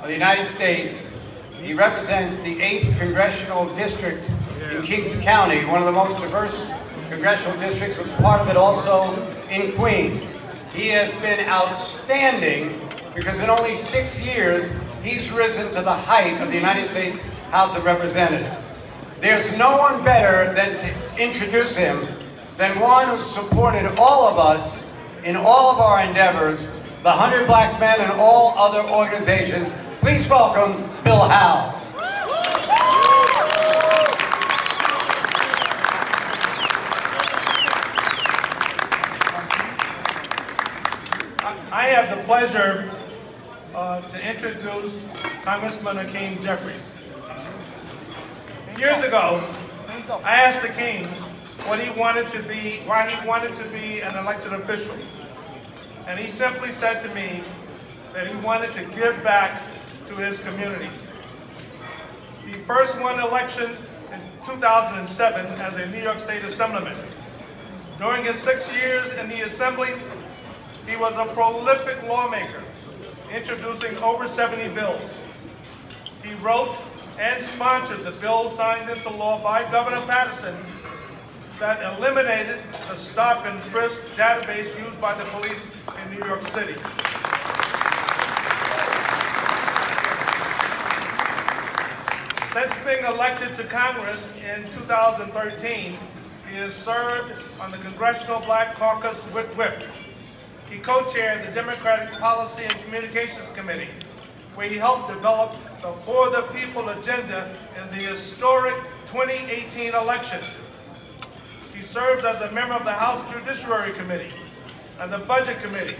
the United States. He represents the 8th Congressional District in Kings County, one of the most diverse congressional districts, with part of it also in Queens. He has been outstanding because in only 6 years, he's risen to the height of the United States House of Representatives. There's no one better than to introduce him than one who supported all of us in all of our endeavors, the 100 Black Men and all other organizations. Please welcome Bill Howell. I have the pleasure to introduce Congressman Hakeem Jeffries. Years ago, I asked Hakeem what he wanted to be, why he wanted to be an elected official. And he simply said to me that he wanted to give back to his community. He first won election in 2007 as a New York State Assemblyman. During his 6 years in the Assembly, he was a prolific lawmaker, introducing over 70 bills. He wrote and sponsored the bill signed into law by Governor Paterson that eliminated the stop and frisk database used by the police in New York City. Since being elected to Congress in 2013, he has served on the Congressional Black Caucus with Whip. He co-chaired the Democratic Policy and Communications Committee, where he helped develop the For the People agenda in the historic 2018 election. He serves as a member of the House Judiciary Committee and the Budget Committee.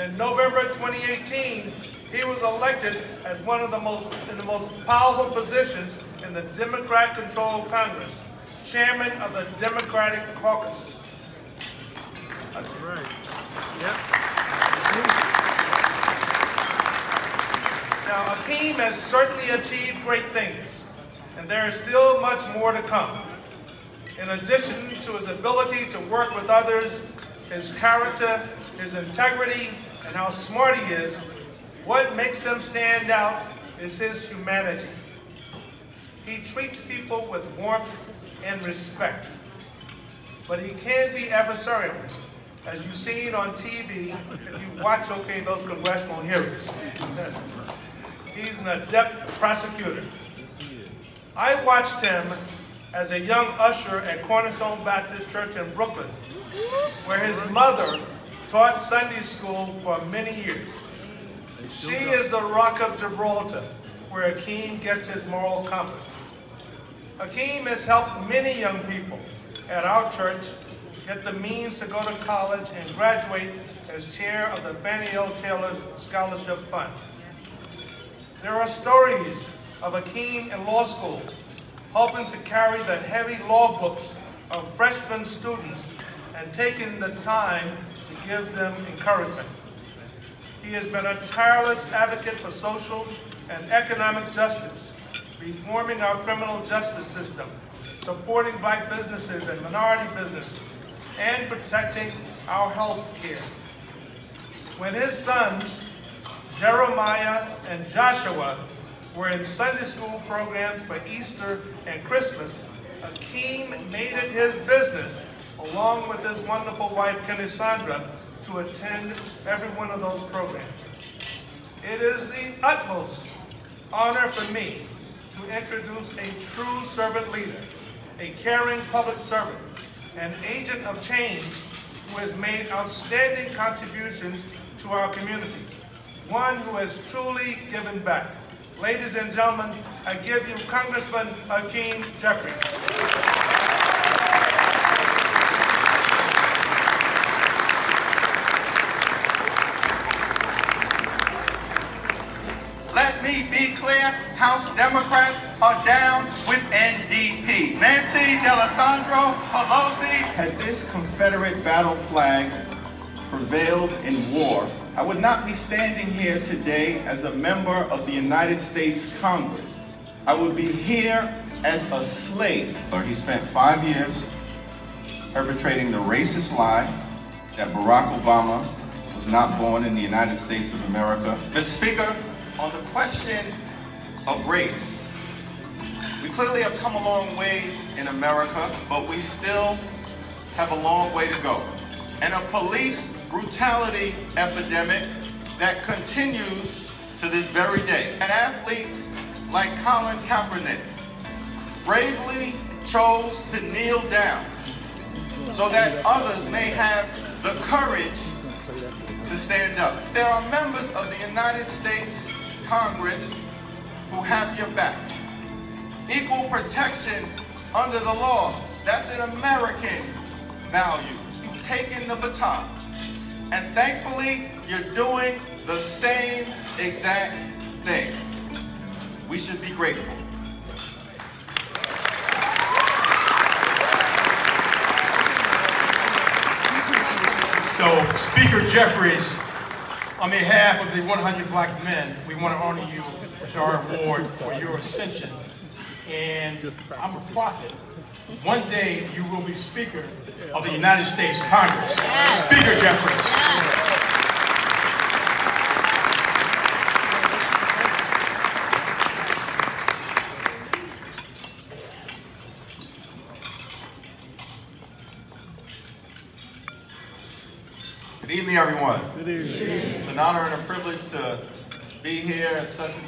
In November 2018, he was elected as one of the most powerful positions in the Democrat-controlled Congress, chairman of the Democratic Caucus. All right. Yep. Now, Hakeem has certainly achieved great things, and there is still much more to come. In addition to his ability to work with others, his character, his integrity, and how smart he is, what makes him stand out is his humanity. He treats people with warmth and respect, but he can be adversarial, as you've seen on TV if you watch, those congressional hearings. He's an adept prosecutor. I watched him as a young usher at Cornerstone Baptist Church in Brooklyn, where his mother taught Sunday school for many years. She is the Rock of Gibraltar, where Hakeem gets his moral compass. Hakeem has helped many young people at our church get the means to go to college and graduate as chair of the Fannie L. Taylor Scholarship Fund. There are stories of Hakeem in law school, helping to carry the heavy law books of freshman students and taking the time to give them encouragement. He has been a tireless advocate for social and economic justice, reforming our criminal justice system, supporting Black businesses and minority businesses, and protecting our health care. When his sons, Jeremiah and Joshua, were in Sunday school programs for Easter and Christmas, Hakeem made it his business, along with his wonderful wife, Kenisandra, to attend every one of those programs. It is the utmost honor for me to introduce a true servant leader, a caring public servant, an agent of change who has made outstanding contributions to our communities, one who has truly given back. Ladies and gentlemen, I give you Congressman Hakeem Jeffries. Let me be clear, House Democrats are down with NDP. Nancy D'Alessandro Pelosi. Had this Confederate battle flag prevailed in war, I would not be standing here today as a member of the United States Congress. I would be here as a slave. He spent 5 years perpetrating the racist lie that Barack Obama was not born in the United States of America. Mr. Speaker, on the question of race, we clearly have come a long way in America, but we still have a long way to go. And a police brutality epidemic that continues to this very day. And athletes like Colin Kaepernick bravely chose to kneel down so that others may have the courage to stand up. There are members of the United States Congress who have your back. Equal protection under the law, that's an American value. You've taken the baton. And thankfully, you're doing the same exact thing. We should be grateful. So, Speaker Jeffries, on behalf of the 100 Black Men, we want to honor you with our award for your ascension. And I'm a prophet. One day you will be Speaker of the United States Congress. Speaker Jeffries. Good evening, everyone. Good evening. It's an honor and a privilege to be here at such an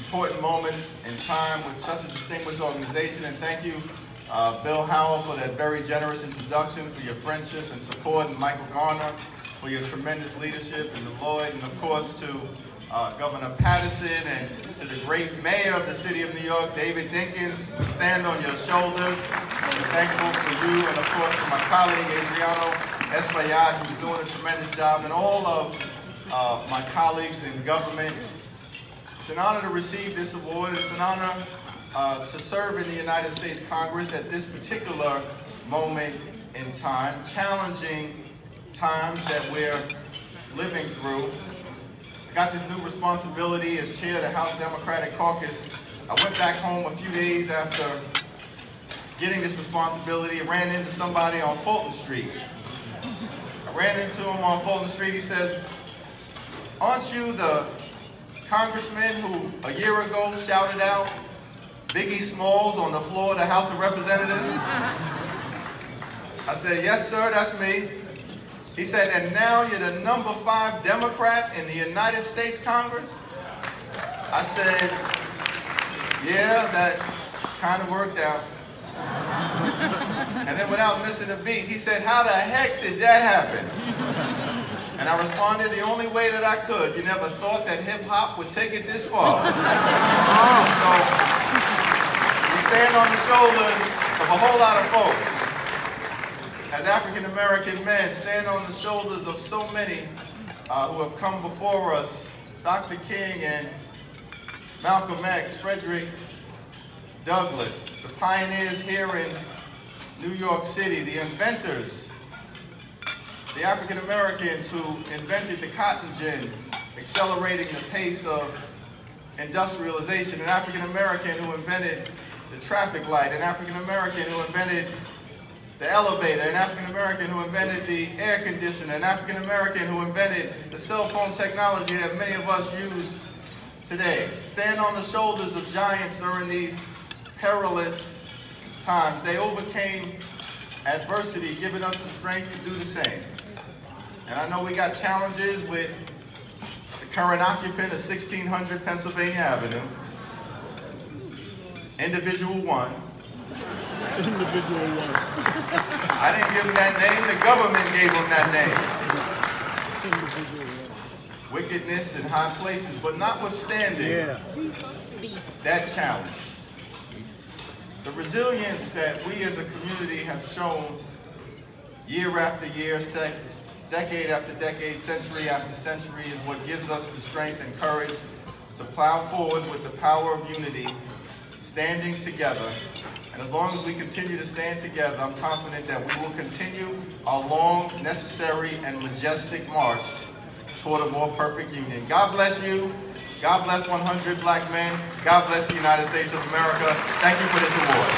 important moment in time with such a distinguished organization. And thank you, Bill Howell, for that very generous introduction, for your friendship and support, and Michael Garner for your tremendous leadership, and Lloyd, and of course to Governor Paterson, and to the great mayor of the city of New York, David Dinkins. We stand on your shoulders. We're thankful for you, and of course for my colleague, Adriano Espaillat, who's doing a tremendous job, and all of my colleagues in government. It's an honor to receive this award. It's an honor to serve in the United States Congress at this particular moment in time, challenging times that we're living through. I got this new responsibility as chair of the House Democratic Caucus. I went back home a few days after getting this responsibility and ran into somebody on Fulton Street. I ran into him on Fulton Street. He says, "Aren't you the congressman who a year ago shouted out Biggie Smalls on the floor of the House of Representatives?" I said, "Yes, sir, that's me." He said, "And now you're the #5 Democrat in the United States Congress?" I said, "Yeah, that kind of worked out." And then without missing a beat, he said, "How the heck did that happen?" And I responded the only way that I could. You never thought that hip-hop would take it this far. So, we stand on the shoulders of a whole lot of folks. As African-American men, stand on the shoulders of so many who have come before us. Dr. King and Malcolm X, Frederick Douglass, the pioneers here in New York City, the inventors, the African-Americans who invented the cotton gin, accelerating the pace of industrialization, an African-American who invented the traffic light, an African-American who invented the elevator, an African-American who invented the air conditioner, an African-American who invented the cell phone technology that many of us use today. Stand on the shoulders of giants during these perilous times. They overcame adversity, giving us the strength to do the same. And I know we got challenges with the current occupant of 1600 Pennsylvania Avenue, Individual One. Individual one. I didn't give him that name, the government gave him that name. Wickedness in high places, but notwithstanding that challenge, the resilience that we as a community have shown year after year, decade after decade, century after century is what gives us the strength and courage to plow forward with the power of unity, standing together. And as long as we continue to stand together, I'm confident that we will continue our long, necessary, and majestic march toward a more perfect union. God bless you. God bless 100 Black men. God bless the United States of America. Thank you for this award.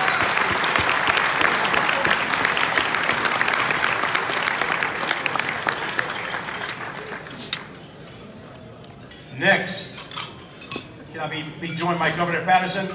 Next, Can I be joined by Governor Paterson?